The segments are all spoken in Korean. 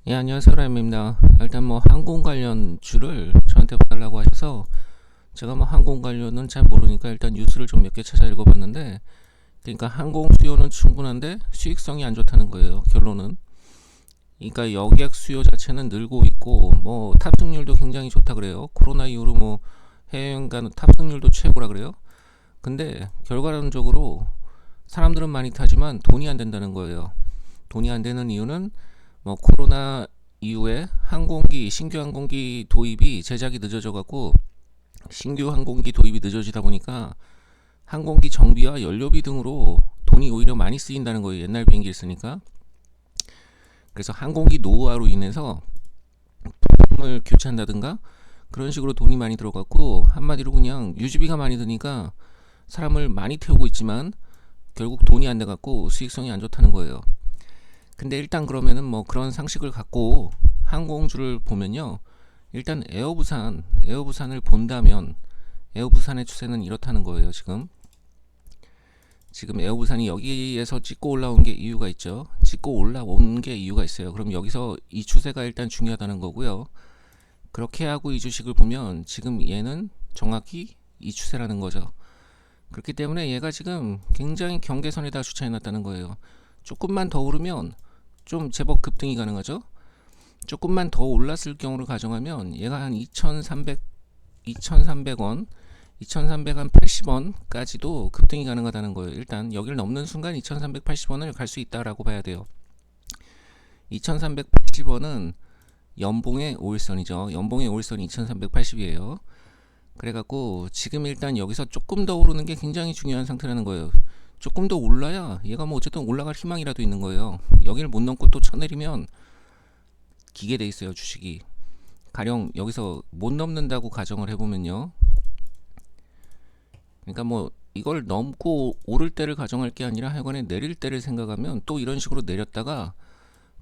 예, 안녕하세요. 라임입니다. 일단 뭐 항공 관련 주를 저한테 봐달라고 하셔서 제가 뭐 항공 관련은 잘 모르니까 일단 뉴스를 좀 몇 개 찾아 읽어봤는데, 그러니까 항공 수요는 충분한데 수익성이 안 좋다는 거예요. 결론은. 그러니까 여객 수요 자체는 늘고 있고 뭐 탑승률도 굉장히 좋다 그래요. 코로나 이후로 뭐 해외여행 가는 탑승률도 최고라 그래요. 근데 결과론적으로 사람들은 많이 타지만 돈이 안 된다는 거예요. 돈이 안 되는 이유는 뭐 코로나 이후에 신규 항공기 도입이 제작이 늦어져 갖고 신규 항공기 도입이 늦어지다 보니까 항공기 정비와 연료비 등으로 돈이 오히려 많이 쓰인다는 거예요. 옛날 비행기를 쓰니까. 그래서 항공기 노후화로 인해서 부품을 교체한다든가 그런 식으로 돈이 많이 들어갔고, 한마디로 그냥 유지비가 많이 드니까 사람을 많이 태우고 있지만 결국 돈이 안 돼 갖고 수익성이 안 좋다는 거예요. 근데 일단 그러면은 뭐 그런 상식을 갖고 항공주를 보면요, 일단 에어부산을 본다면 에어부산의 추세는 이렇다는 거예요. 지금 에어부산이 여기에서 찍고 올라온 게 이유가 있죠. 찍고 올라온 게 이유가 있어요. 그럼 여기서 이 추세가 일단 중요하다는 거고요. 그렇게 하고 이 주식을 보면 지금 얘는 정확히 이 추세라는 거죠. 그렇기 때문에 얘가 지금 굉장히 경계선에다 주차해 놨다는 거예요. 조금만 더 오르면 좀 제법 급등이 가능하죠. 조금만 더 올랐을 경우를 가정하면 얘가 한 2,300원, 2,380원까지도 급등이 가능하다는 거예요. 일단 여기를 넘는 순간 2,380원을 갈 수 있다라고 봐야 돼요. 2,380원은 연봉의 5일선이죠. 연봉의 5일선이 2,380이에요. 그래갖고 지금 일단 여기서 조금 더 오르는 게 굉장히 중요한 상태라는 거예요. 조금 더 올라야 얘가 뭐 어쨌든 올라갈 희망이라도 있는 거예요. 여기를 못 넘고 또 쳐내리면 기게 돼 있어요, 주식이. 가령 여기서 못 넘는다고 가정을 해보면요, 그러니까 뭐 이걸 넘고 오를 때를 가정할 게 아니라 하여간에 내릴 때를 생각하면 또 이런 식으로 내렸다가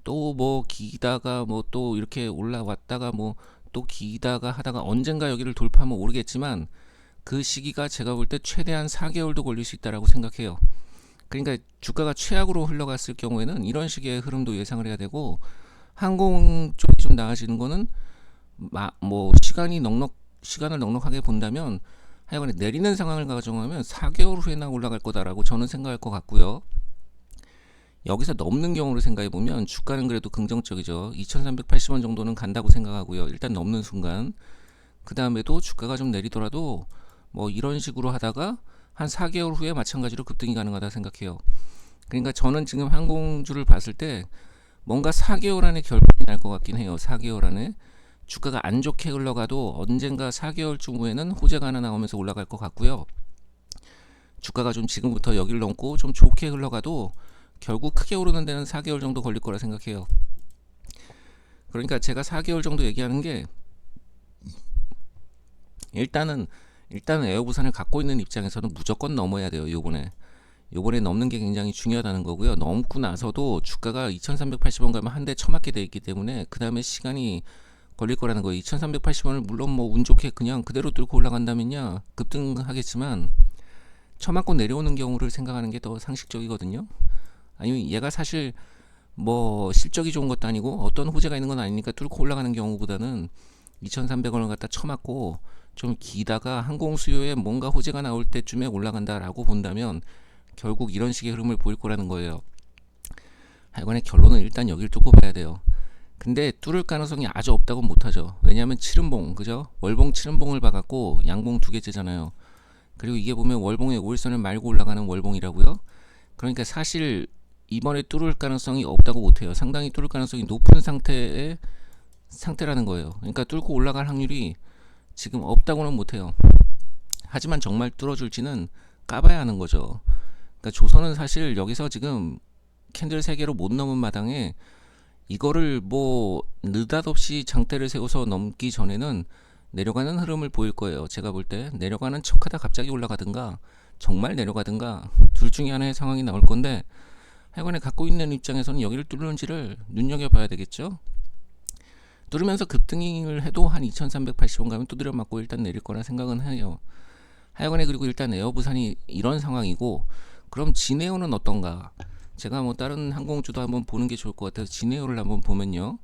또 뭐 기다가 뭐 또 이렇게 올라왔다가 뭐 또 기다가 하다가 언젠가 여기를 돌파하면 오르겠지만, 그 시기가 제가 볼 때 최대한 4개월도 걸릴 수 있다라고 생각해요. 그러니까 주가가 최악으로 흘러갔을 경우에는 이런 식의 흐름도 예상을 해야 되고, 항공 쪽이 좀 나아지는 거는 뭐 시간을 넉넉하게 본다면 하여간에 내리는 상황을 가정하면 4개월 후에나 올라갈 거다라고 저는 생각할 것 같고요. 여기서 넘는 경우를 생각해 보면 주가는 그래도 긍정적이죠. 2,380원 정도는 간다고 생각하고요. 일단 넘는 순간. 그 다음에도 주가가 좀 내리더라도 뭐 이런 식으로 하다가 한 4개월 후에 마찬가지로 급등이 가능하다 생각해요. 그러니까 저는 지금 항공주를 봤을 때 뭔가 4개월 안에 결판이 날 것 같긴 해요. 4개월 안에 주가가 안 좋게 흘러가도 언젠가 4개월쯤 후에는 호재가 하나 나오면서 올라갈 것 같고요. 주가가 좀 지금부터 여기를 넘고 좀 좋게 흘러가도 결국 크게 오르는 데는 4개월 정도 걸릴 거라 생각해요. 그러니까 제가 4개월 정도 얘기하는 게, 일단은 에어부산을 갖고 있는 입장에서는 무조건 넘어야 돼요. 요번에 넘는 게 굉장히 중요하다는 거고요. 넘고 나서도 주가가 2,380원 가면 한 대 처맞게 돼 있기 때문에 그 다음에 시간이 걸릴 거라는 거예요. 2,380원을 물론 뭐 운 좋게 그냥 그대로 뚫고 올라간다면야 급등하겠지만, 처맞고 내려오는 경우를 생각하는 게 더 상식적이거든요. 아니면 얘가 사실 뭐 실적이 좋은 것도 아니고 어떤 호재가 있는 건 아니니까 뚫고 올라가는 경우보다는 2,300원을 갖다 쳐맞고 좀 기다가 항공 수요에 뭔가 호재가 나올 때쯤에 올라간다라고 본다면 결국 이런 식의 흐름을 보일 거라는 거예요. 하여간에 결론은 일단 여기를 뚫고 봐야 돼요. 근데 뚫을 가능성이 아주 없다고 못하죠. 왜냐하면 칠은봉, 그죠? 월봉 칠은봉을 봐갖고 양봉 두 개째잖아요. 그리고 이게 보면 월봉의 5일선을 말고 올라가는 월봉이라고요. 그러니까 사실 이번에 뚫을 가능성이 없다고 못해요. 상당히 뚫을 가능성이 높은 상태라는 거예요. 그러니까 뚫고 올라갈 확률이 지금 없다고는 못해요. 하지만 정말 뚫어줄지는 까봐야 하는 거죠. 그러니까 조선은 사실 여기서 지금 캔들 3개로 못 넘은 마당에 이거를 뭐 느닷없이 장대를 세워서 넘기 전에는 내려가는 흐름을 보일 거예요. 제가 볼 때 내려가는 척하다 갑자기 올라가든가 정말 내려가든가 둘 중에 하나의 상황이 나올 건데, 하여간에 갖고 있는 입장에서는 여기를 뚫는지를 눈여겨봐야 되겠죠. 뚫으면서 급등을 해도 한 2,380원 가면 두드려 맞고 일단 내릴 거라 생각은 해요. 하여간에 그리고 일단 에어부산이 이런 상황이고, 그럼 진에어는 어떤가? 제가 뭐 다른 항공주도 한번 보는 게 좋을 것 같아서 진에어를 한번 보면요,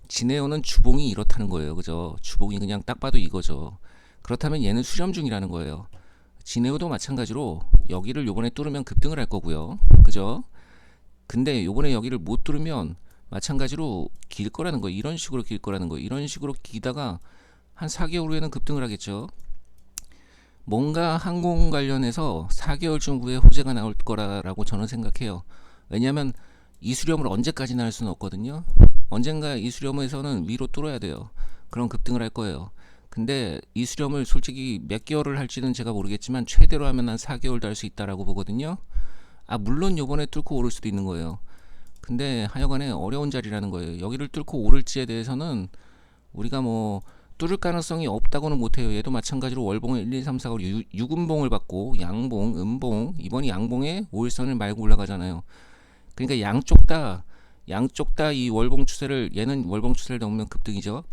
진에어는 주봉이 이렇다는 거예요. 그죠? 주봉이 그냥 딱 봐도 이거죠. 그렇다면 얘는 수렴 중이라는 거예요. 진에어도 마찬가지로 여기를 요번에 뚫으면 급등을 할 거고요. 그죠? 근데 요번에 여기를 못 뚫으면 마찬가지로 길 거라는 거예요. 이런 식으로 길 거라는 거예요. 이런 식으로 기다가 한 4개월 후에는 급등을 하겠죠. 뭔가 항공 관련해서 4개월쯤 후에 호재가 나올 거라고 저는 생각해요. 왜냐하면 이수렴을 언제까지나 할 수는 없거든요. 언젠가 이수렴에서는 위로 뚫어야 돼요. 그럼 급등을 할 거예요. 근데 이수렴을 솔직히 몇 개월을 할지는 제가 모르겠지만 최대로 하면 한 4개월도 할 수 있다라고 보거든요. 물론 요번에 뚫고 오를 수도 있는 거예요. 근데 하여간에 어려운 자리라는 거예요. 여기를 뚫고 오를지에 대해서는 우리가 뭐 뚫을 가능성이 없다고는 못해요. 얘도 마찬가지로 월봉을 1, 2, 3, 4, 5, 6음봉을 받고 양봉, 음봉, 이번이 양봉에 5일선을 말고 올라가잖아요. 그러니까 양쪽 다 이 월봉 추세를, 얘는 월봉 추세를 넘으면 급등이죠.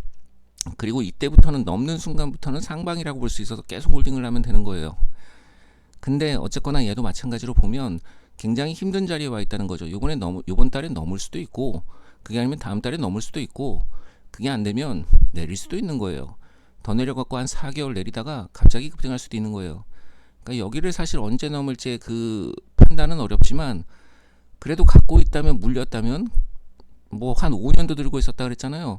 그리고 이때부터는 넘는 순간부터는 상방이라고 볼 수 있어서 계속 홀딩을 하면 되는 거예요. 근데 어쨌거나 얘도 마찬가지로 보면 굉장히 힘든 자리에 와 있다는 거죠. 요번 달에 넘을 수도 있고, 그게 아니면 다음 달에 넘을 수도 있고, 그게 안 되면 내릴 수도 있는 거예요. 더 내려갖고 한 4개월 내리다가 갑자기 급등할 수도 있는 거예요. 그러니까 여기를 사실 언제 넘을지 그 판단은 어렵지만, 그래도 갖고 있다면, 물렸다면 뭐 한 5년도 들고 있었다 그랬잖아요.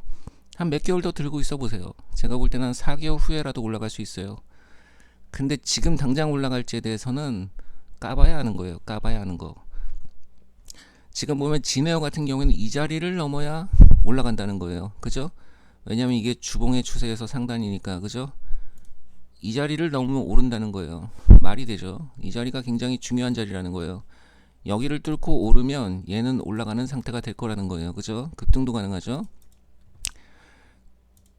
한 몇 개월 더 들고 있어 보세요. 제가 볼 때는 한 4개월 후에라도 올라갈 수 있어요. 근데 지금 당장 올라갈지에 대해서는 까봐야 하는 거예요. 까봐야 하는 거. 지금 보면 진에어 같은 경우에는 이 자리를 넘어야 올라간다는 거예요. 그죠? 왜냐면 이게 주봉의 추세에서 상단이니까. 그죠? 이 자리를 넘으면 오른다는 거예요. 말이 되죠? 이 자리가 굉장히 중요한 자리라는 거예요. 여기를 뚫고 오르면 얘는 올라가는 상태가 될 거라는 거예요. 그죠? 급등도 가능하죠?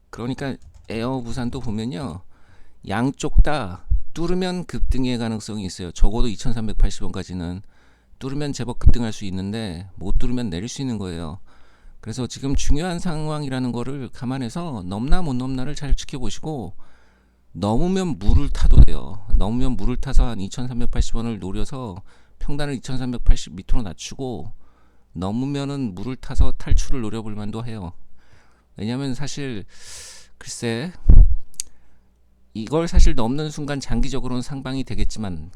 그러니까 에어 부산도 보면요. 양쪽 다 뚫으면 급등의 가능성이 있어요. 적어도 2380원까지는 뚫으면 제법 급등할 수 있는데 못 뚫으면 내릴 수 있는 거예요. 그래서 지금 중요한 상황이라는 거를 감안해서 넘나 못 넘나를 잘 지켜보시고, 넘으면 물을 타도 돼요. 넘으면 물을 타서 한 2380원을 노려서 평단을 2380 밑으로 낮추고, 넘으면은 물을 타서 탈출을 노려볼 만도 해요. 왜냐면 사실 글쎄 이걸 사실 넘는 순간 장기적으로는 상방이 되겠지만,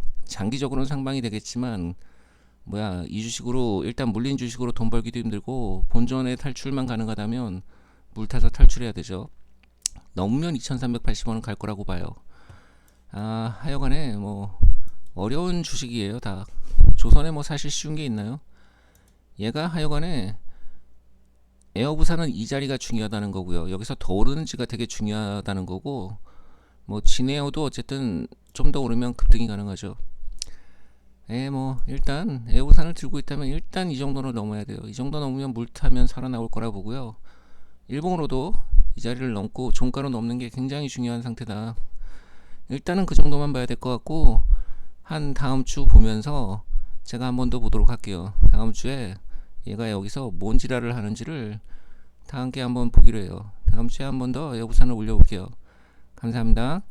뭐야, 이 주식으로 일단 물린 주식으로 돈 벌기도 힘들고 본전의 탈출만 가능하다면 물 타서 탈출해야 되죠. 넘으면 2380원은 갈 거라고 봐요. 하여간에 뭐 어려운 주식이에요. 다 조선에 뭐 사실 쉬운 게 있나요? 얘가 하여간에 에어부산은 이 자리가 중요하다는 거고요. 여기서 더 오르는지가 되게 중요하다는 거고, 뭐 진에어도 어쨌든 좀 더 오르면 급등이 가능하죠. 뭐 일단 에어부산을 들고 있다면 일단 이 정도는 넘어야 돼요. 이 정도 넘으면 물 타면 살아나올 거라 보고요. 일봉으로도 이 자리를 넘고 종가로 넘는 게 굉장히 중요한 상태다. 일단은 그 정도만 봐야 될 것 같고, 한 다음 주 보면서 제가 한 번 더 보도록 할게요. 다음 주에 얘가 여기서 뭔 지랄을 하는지를 다 함께 한번 보기로 해요. 다음 주에 한 번 더 에어부산을 올려볼게요. 감사합니다.